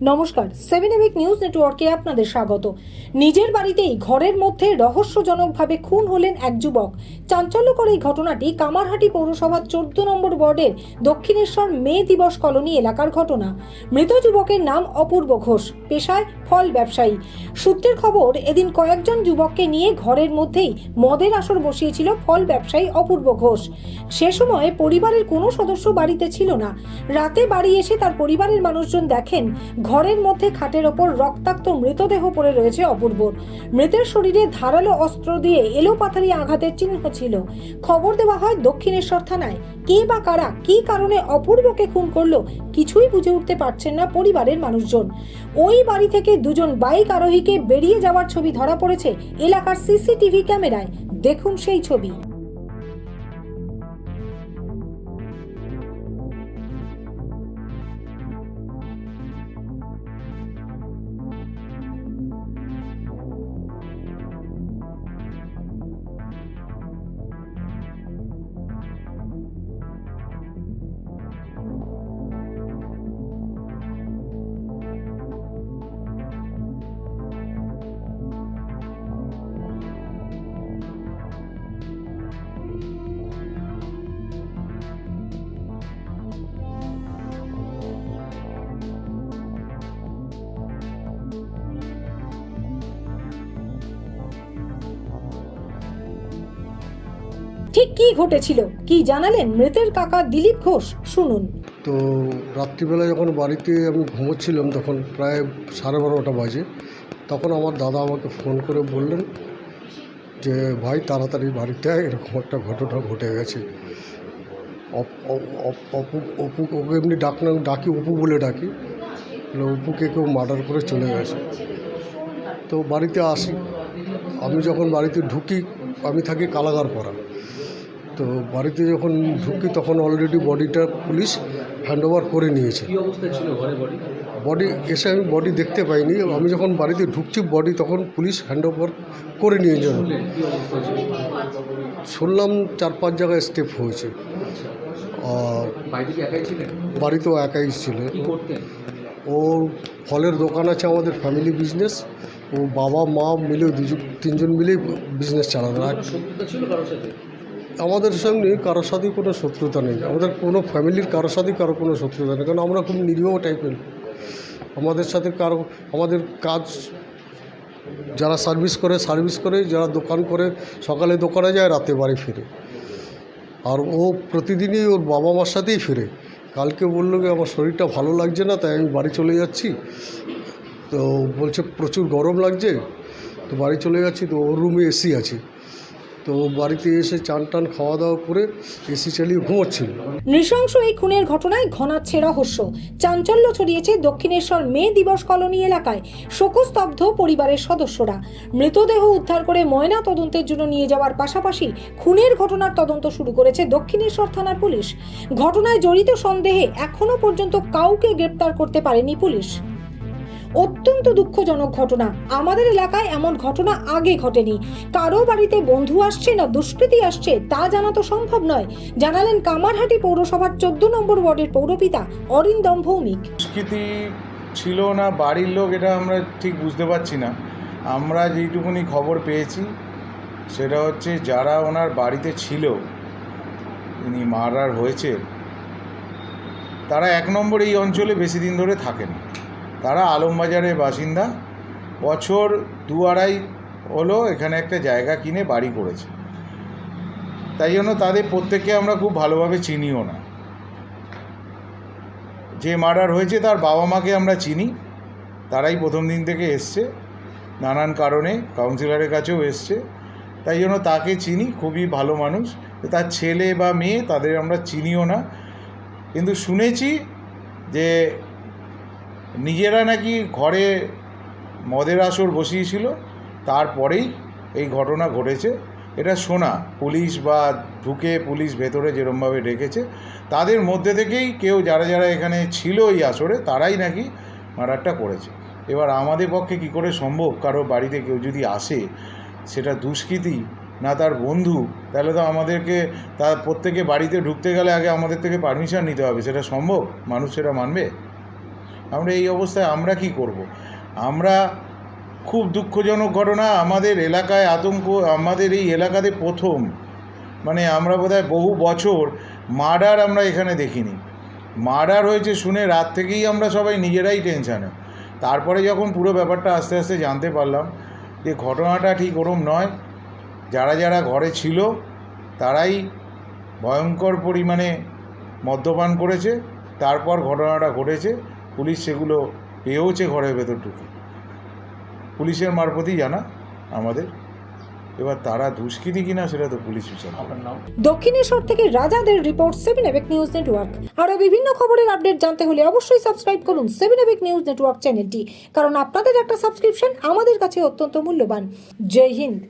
নমস্কার, 7 EPIC news নেটওয়ার্কে আপনাদের স্বাগত। নিজের বাড়িতেই ঘরের মধ্যে রহস্যজনকভাবে খুন হলেন এক যুবক। চাঞ্চল্যকর এই ঘটনাটি কামারহাটি পৌরসভার 14 নম্বর ওয়ার্ডের দক্ষিণেশ্বর মে দিবস কলোনি এলাকার ঘটনা। মৃত যুবকের নাম অপূর্ব ঘোষ, পেশায় ফল ব্যবসায়ী। সূত্রের খবর, এদিন কয়েকজন যুবককে নিয়ে ঘরের মধ্যেই মদের আসর বসিয়েছিল ফল ব্যবসায়ী অপূর্ব ঘোষ। সে সময় পরিবারের কোনো সদস্য বাড়িতে ছিল না। রাতে বাড়ি এসে তার পরিবারের মানুষজন দেখেন ঘরের মধ্যে খাটের ওপর রক্তাক্ত মৃতদেহ পড়ে রয়েছে অপূর্বর। মৃতের শরীরে ধারালো অস্ত্র দিয়ে এলোপাথারি আঘাতের চিহ্ন ছিল। খবর দেওয়া হয় দক্ষিণেশ্বর থানায়। কে বা কারা কী কারণে অপূর্বকে খুন করলো কিছুই বুঝে উঠতে পারছেন না পরিবারের মানুষজন। ওই বাড়ি থেকে দুজন বাইক আরোহীকে বেরিয়ে যাওয়ার ছবি ধরা পড়েছে এলাকার সিসিটিভি ক্যামেরায়। দেখুন সেই ছবি। ঠিক কি ঘটেছিল, কি জানালেন মৃতের কাকা দিলীপ ঘোষ, শুনুন। তো রাত্রিবেলা যখন বাড়িতে আমি ঘুমোচ্ছিলাম তখন প্রায় 12:30 বাজে, তখন আমার দাদা আমাকে ফোন করে বললেন যে ভাই তাড়াতাড়ি বাড়িতে আয়, এরকম একটা ঘটনা ঘটে গেছে। অপু, ওকে এমনি ডাকি অপু বলে ডাকি, অপুকে কেউ মার্ডার করে চলে গেছে। তো বাড়িতে আসি, আমি যখন বাড়িতে ঢুকি, আমি থাকি কালাগারপাড়া। তো বাড়িতে যখন ঢুকি তখন অলরেডি বডিটা পুলিশ হ্যান্ডওভার করে নিয়েছে। বডি এসে আমি বডি দেখতে পাইনি, আমি যখন বাড়িতে ঢুকছি বডি তখন পুলিশ হ্যান্ডওভার করে নিয়ে যান। শুনলাম 4-5 জায়গায় স্টেপ হয়েছে। বাড়িতেও একাই ছিল। ওর ফলের দোকান আছে, আমাদের ফ্যামিলি বিজনেস। ও বাবা মা মিলে 2-3 মিলেই বিজনেস চালানো। আমাদের সঙ্গে কারোর সাথেই কোনো শত্রুতা নেই, আমাদের কোনো ফ্যামিলির কারোর সাথেই কারো কোনো শত্রুতা নেই, কারণ আমরা খুব নিরীহ টাইপের। আমাদের সাথে আমাদের কাজ, যারা সার্ভিস করে, যারা দোকান করে, সকালে দোকানে যায়, রাতে বাড়ি ফিরে। আর ও প্রতিদিনই ওর বাবা মার সাথেই ফিরে। কালকে বললো যে আমার শরীরটা ভালো লাগছে না, তাই আমি বাড়ি চলে যাচ্ছি। তো বলছে প্রচুর গরম লাগছে, তো বাড়ি চলে যাচ্ছি। তো ওর রুমে এসি আছে, তো বাড়িতে এসে চান টান খাওয়া দাওয়া করে এসি চালিয়ে ঘুমোচ্ছিল। নৃশংস এই খুনের ঘটনায় ঘনাচ্ছে রহস্য। চাঞ্চল্য ছড়িয়েছে দক্ষিণেশ্বর মে দিবস কলোনি এলাকায়। শোকস্তব্ধ পরিবারের সদস্যরা। মৃতদেহ উদ্ধার করে ময়না তদন্তের জন্য নিয়ে যাওয়ার পাশাপাশি খুনের ঘটনার তদন্ত শুরু করেছে দক্ষিণেশ্বর থানার পুলিশ। ঘটনায় জড়িত সন্দেহে এখনো পর্যন্ত কাউকে গ্রেপ্তার করতে পারেনি পুলিশ। অত্যন্ত দুঃখজনক ঘটনা। আমাদের এলাকায় এমন ঘটনা আগে ঘটেনি। কারো বাড়িতে বন্ধু আসছে না দুষ্কৃতী আসছে তা জানা তো সম্ভব নয়, জানালেন কামারহাটি পৌরসভার 14 নম্বর ওয়ার্ডের পৌরপিতা অরিন্দম ভৌমিক। দুষ্কৃতী ছিল না বাড়ির লোক, এটা আমরা ঠিক বুঝতে পারছি না। আমরা যেইটুকুনি খবর পেয়েছি সেটা হচ্ছে যারা ওনার বাড়িতে ছিল, ইনি মার্ডার হয়েছে, তারা 1 নম্বর এই অঞ্চলে বেশি দিন ধরে থাকেন। তারা আলমবাজারের বাসিন্দা। বছর 2-2.5 হলো এখানে একটা জায়গা কিনে বাড়ি করেছে। তাই জন্য তাদের প্রত্যেককে আমরা খুব ভালোভাবে চিনিও না। যে মার্ডার হয়েছে তার বাবা মাকে আমরা চিনি, তারাই প্রথম দিন থেকে এসছে, নানান কারণে কাউন্সিলরের কাছেও এসছে। তাই জন্য তাকে চিনি, খুবই ভালো মানুষ। তার ছেলে বা মেয়ে তাদের আমরা চিনিও না, কিন্তু শুনেছি যে নিজেরা নাকি ঘরে মদের আসর বসিয়েছিল, তারপরেই এই ঘটনা ঘটেছে। এটা শোনা, পুলিশ বা ঢুকে পুলিশ ভেতরে যেরমভাবে ডেকেছে, তাদের মধ্যে থেকেই কেউ যারা যারা এখানে ছিল এই আসরে তারাই নাকি মার্ডারটা করেছে। এবার আমাদের পক্ষে কি করে সম্ভব, কারো বাড়িতে কেউ যদি আসে সেটা দুষ্কৃতী না তার বন্ধু, তাহলে তো আমাদেরকে তার প্রত্যেকে বাড়িতে ঢুকতে গেলে আগে আমাদের থেকে পারমিশন নিতে হবে। সেটা সম্ভব? মানুষ সেটা মানবে? আমরা এই অবস্থায় আমরা কি করব। আমরা খুব দুঃখজনক ঘটনা, আমাদের এলাকায় আতঙ্ক, আমাদের এই এলাকাতে প্রথম, মানে আমরা বোধহয় বহু বছর মার্ডার আমরা এখানে দেখিনি। মার্ডার হয়েছে শুনে রাত থেকেই আমরা সবাই নিজেরাই টেনশানে। তারপরে যখন পুরো ব্যাপারটা আস্তে আস্তে জানতে পারলাম যে ঘটনাটা ঠিক ওরম নয়, যারা যারা ঘরে ছিল তারাই ভয়ঙ্কর পরিমাণে মদ্যপান করেছে, তারপর ঘটনাটা ঘটেছে। পুলিশ সেগুলো পেয়েওছে ঘরের ভেতর ঢুকে, পুলিশের মারফতই জানা আমাদের। এবার তারা দুষ্কৃতী কিনা সেটা তো পুলিশ বিচার করবে। দক্ষিণেশ্বর থেকে রাজাদের রিপোর্ট 7 এবেক নিউজ নেটওয়ার্ক। আরও বিভিন্ন খবরের আপডেট জানতে হলে অবশ্যই সাবস্ক্রাইব করুন 7 এবেক নিউজ নেটওয়ার্ক চ্যানেলটি, কারণ আপনাদের একটা সাবস্ক্রিপশন আমাদের কাছে অত্যন্ত মূল্যবান। জয় হিন্দ।